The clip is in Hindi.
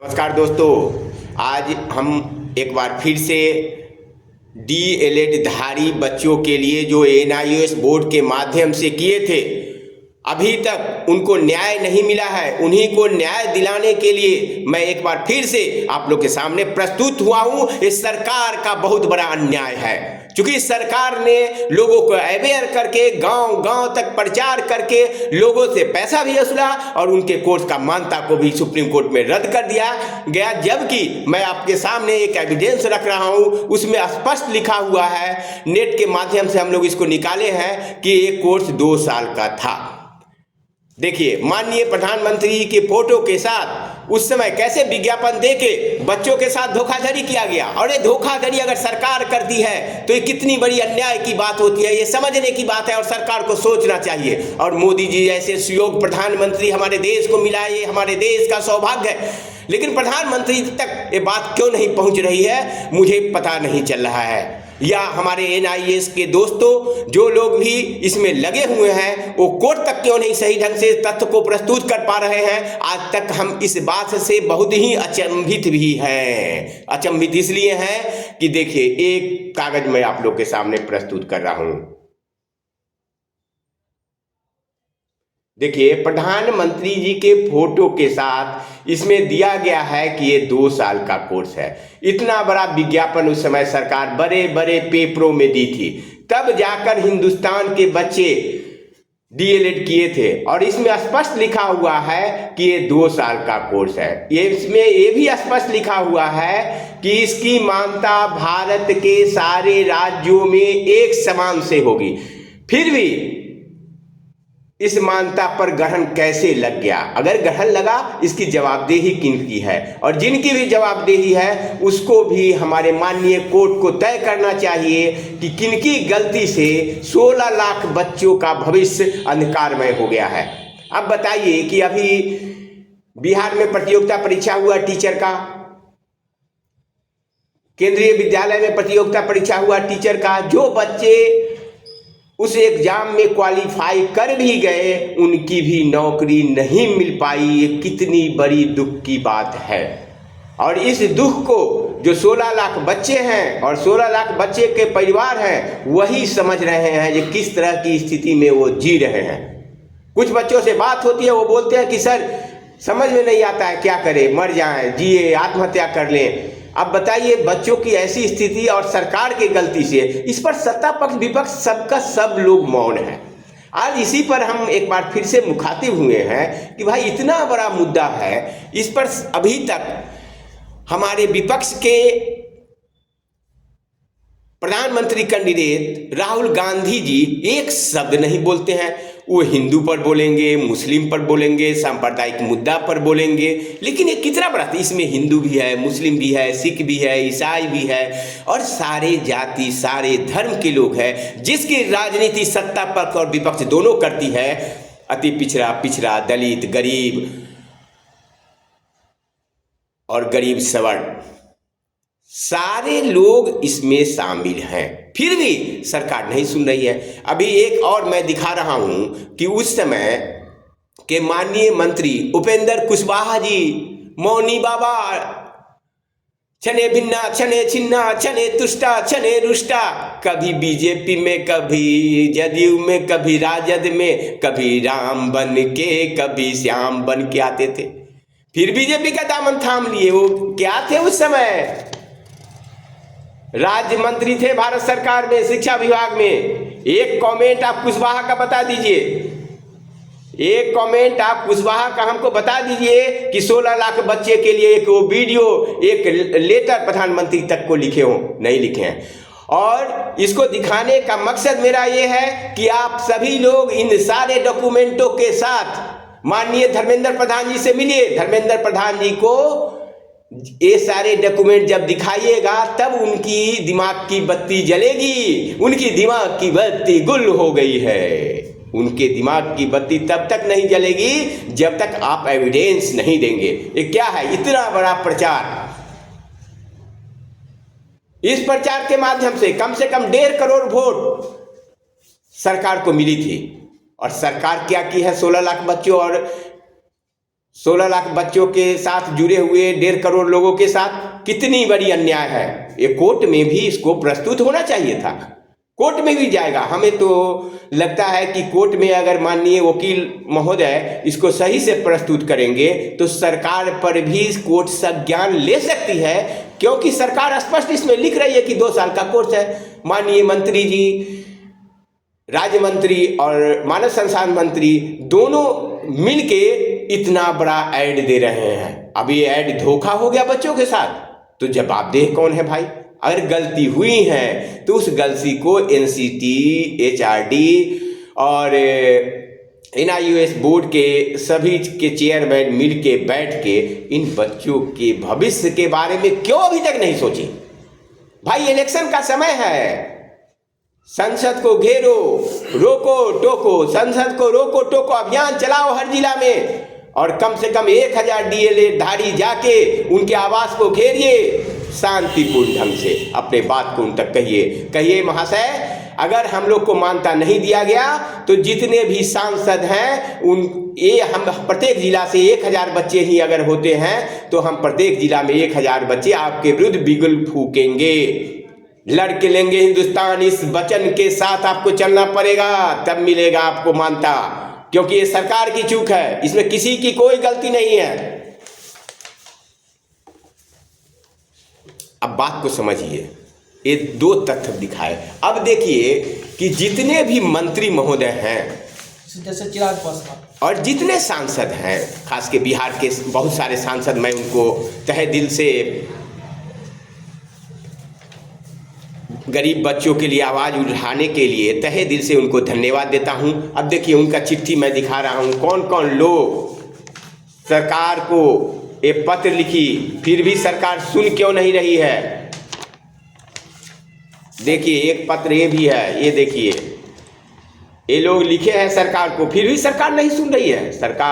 नमस्कार दोस्तों, आज हम एक बार फिर से डीएलएड धारी बच्चों के लिए जो एनआईओएस बोर्ड के माध्यम से किए थे, अभी तक उनको न्याय नहीं मिला है। उन्हीं को न्याय दिलाने के लिए मैं एक बार फिर से आप लोग के सामने प्रस्तुत हुआ हूँ। इस सरकार का बहुत बड़ा अन्याय है, क्योंकि सरकार ने लोगों को अवेयर करके गांव-गांव तक प्रचार करके लोगों से पैसा भी वसूला और उनके कोर्स का मान्यता को भी सुप्रीम कोर्ट में रद्द कर दिया गया। जबकि मैं आपके सामने एक एविडेंस रख रहा हूं, उसमें स्पष्ट लिखा हुआ है, नेट के माध्यम से हम लोग इसको निकाले हैं कि ये कोर्स 2 साल का था। देखिए, माननीय प्रधानमंत्री के फोटो के साथ उस समय कैसे विज्ञापन देके बच्चों के साथ धोखाधड़ी किया गया। और ये धोखाधड़ी अगर सरकार करती है तो ये कितनी बड़ी अन्याय की बात होती है, ये समझने की बात है और सरकार को सोचना चाहिए। और मोदी जी जैसे सुयोग्य प्रधानमंत्री हमारे देश को मिला, ये हमारे देश का सौभाग्य है। लेकिन प्रधानमंत्री तक ये बात क्यों नहीं पहुंच रही है, मुझे पता नहीं चल रहा है। या हमारे एनआईएएस के दोस्तों जो लोग भी इसमें लगे हुए हैं, वो कोर्ट तक क्यों नहीं सही ढंग से तथ्य को प्रस्तुत कर पा रहे हैं। आज तक हम इस बात से बहुत ही अचंभित भी हैं। अचंभित इसलिए हैं कि देखिए, एक कागज मैं आप लोग के सामने प्रस्तुत कर रहा हूं। देखिए, प्रधानमंत्री जी के फोटो के साथ इसमें दिया गया है कि ये 2 साल का कोर्स है। इतना बड़ा विज्ञापन उस समय सरकार बड़े बड़े पेपरों में दी थी, तब जाकर हिंदुस्तान के बच्चे डीएलएड किए थे। और इसमें स्पष्ट लिखा हुआ है कि ये 2 साल का कोर्स है। इसमें ये भी स्पष्ट लिखा हुआ है कि इसकी मान्यता भारत के सारे राज्यों में एक समान से होगी। फिर भी इस मान्यता पर ग्रहण कैसे लग गया? अगर ग्रहण लगा, इसकी जवाबदेही किनकी है? और जिनकी भी जवाबदेही है उसको भी हमारे माननीय कोर्ट को तय करना चाहिए कि किनकी गलती से 16 लाख बच्चों का भविष्य अंधकारमय हो गया है। अब बताइए कि अभी बिहार में प्रतियोगिता परीक्षा हुआ टीचर का, केंद्रीय विद्यालय में प्रतियोगिता परीक्षा हुआ टीचर का। जो बच्चे उस एग्जाम में क्वालिफाई कर भी गए, उनकी भी नौकरी नहीं मिल पाई। ये कितनी बड़ी दुख की बात है। और इस दुख को जो 16 लाख बच्चे हैं और 16 लाख बच्चे के परिवार हैं, वही समझ रहे हैं कि किस तरह की स्थिति में वो जी रहे हैं। कुछ बच्चों से बात होती है, वो बोलते हैं कि सर समझ में नहीं आता है, क्या करें, मर जाएं, जिए, आत्महत्या कर लें। अब बताइए, बच्चों की ऐसी स्थिति और सरकार की गलती से इस पर सत्ता पक्ष विपक्ष सबका सब लोग मौन है। आज इसी पर हम एक बार फिर से मुखातिब हुए हैं कि भाई इतना बड़ा मुद्दा है, इस पर अभी तक हमारे विपक्ष के प्रधानमंत्री कैंडिडेट राहुल गांधी जी एक शब्द नहीं बोलते हैं। वो हिंदू पर बोलेंगे, मुस्लिम पर बोलेंगे, सांप्रदायिक मुद्दा पर बोलेंगे, लेकिन ये कितना बड़ा, इसमें हिंदू भी है, मुस्लिम भी है, सिख भी है, ईसाई भी है और सारे जाति सारे धर्म के लोग हैं, जिसकी राजनीति सत्ता पक्ष और विपक्ष दोनों करती है। अति पिछड़ा, दलित, गरीब और गरीब सवर्ण, सारे लोग इसमें शामिल हैं। फिर भी सरकार नहीं सुन रही है। अभी एक और मैं दिखा रहा हूं कि उस समय के माननीय मंत्री उपेंद्र कुशवाहा जी, मौनी बाबा, छने भिन्ना, छने छिन्ना, छने तुष्टा, छने रुष्टा, कभी बीजेपी में, कभी जदयू में, कभी राजद में, कभी राम बन के, कभी श्याम बन के आते थे। फिर बीजेपी का दामन थाम लिए। वो क्या थे उस समय? राज्य मंत्री थे भारत सरकार में, शिक्षा विभाग में। एक कमेंट आप कुशवाहा का बता दीजिए, एक कमेंट आप कुशवाहा का हमको बता दीजिए कि 16 लाख बच्चे के लिए एक वीडियो, एक लेटर प्रधानमंत्री तक को लिखे हो। नहीं लिखे हैं। और इसको दिखाने का मकसद मेरा ये है कि आप सभी लोग इन सारे डॉक्यूमेंटों के साथ माननीय धर्मेंद्र प्रधान जी से मिलिए। धर्मेंद्र प्रधान जी को ये सारे डॉक्यूमेंट जब दिखाइएगा तब उनकी दिमाग की बत्ती जलेगी। उनकी दिमाग की बत्ती गुल हो गई है। उनके दिमाग की बत्ती तब तक नहीं जलेगी जब तक आप एविडेंस नहीं देंगे। ये क्या है? इतना बड़ा प्रचार। इस प्रचार के माध्यम से कम 1.5 करोड़ वोट सरकार को मिली थी। और सरकार क्या की है? 16 लाख बच्चों और 16 लाख बच्चों के साथ जुड़े हुए 1.5 करोड़ लोगों के साथ कितनी बड़ी अन्याय है। ये कोर्ट में भी इसको प्रस्तुत होना चाहिए था, कोर्ट में भी जाएगा। हमें तो लगता है कि कोर्ट में अगर माननीय वकील महोदय इसको सही से प्रस्तुत करेंगे तो सरकार पर भी कोर्ट संज्ञान ले सकती है, क्योंकि सरकार स्पष्ट इसमें लिख रही है कि 2 साल का कोर्स है। माननीय मंत्री जी, राज्य मंत्री और मानव संसाधन मंत्री दोनों मिलके इतना बड़ा ऐड दे रहे हैं। अब ये ऐड धोखा हो गया बच्चों के साथ, तो जवाबदेह कौन है भाई? अगर गलती हुई है तो उस गलती को एनसीटी, एचआरडी और NIOS बोर्ड के सभी के चेयरमैन मिल के बैठ के इन बच्चों के भविष्य के बारे में क्यों अभी तक नहीं सोची? भाई इलेक्शन का समय है, संसद को घेरो, रोको टोको, संसद को रोको टोको अभियान चलाओ हर जिला में, और कम से कम 1000 DLA धारी जाके उनके आवास को घेरिए, शांतिपूर्ण ढंग से अपने बात को उन तक कहिए महाशय, अगर हम लोग को मान्यता नहीं दिया गया तो जितने भी सांसद हैं हम प्रत्येक जिला से 1000 बच्चे ही अगर होते हैं तो हम प्रत्येक जिला में 1000 बच्चे आपके विरुद्ध बिगुल फूकेंगे, लड़के लेंगे हिंदुस्तान। इस वचन के साथ आपको चलना पड़ेगा, तब मिलेगा आपको मान्यता, क्योंकि ये सरकार की चूक है, इसमें किसी की कोई गलती नहीं है। अब बात को समझिए, ये 2 तथ्य दिखाए। अब देखिए कि जितने भी मंत्री महोदय हैं जैसे चिराग पासवान और जितने सांसद हैं, खास के बिहार के बहुत सारे सांसद, मैं उनको तहे दिल से गरीब बच्चों के लिए आवाज़ उठाने के लिए तहे दिल से उनको धन्यवाद देता हूं। अब देखिए उनका चिट्ठी मैं दिखा रहा हूं, कौन कौन लोग सरकार को ये पत्र लिखी, फिर भी सरकार सुन क्यों नहीं रही है। देखिए एक पत्र ये भी है, ये देखिए, ये लोग लिखे हैं सरकार को, फिर भी सरकार नहीं सुन रही है। सरकार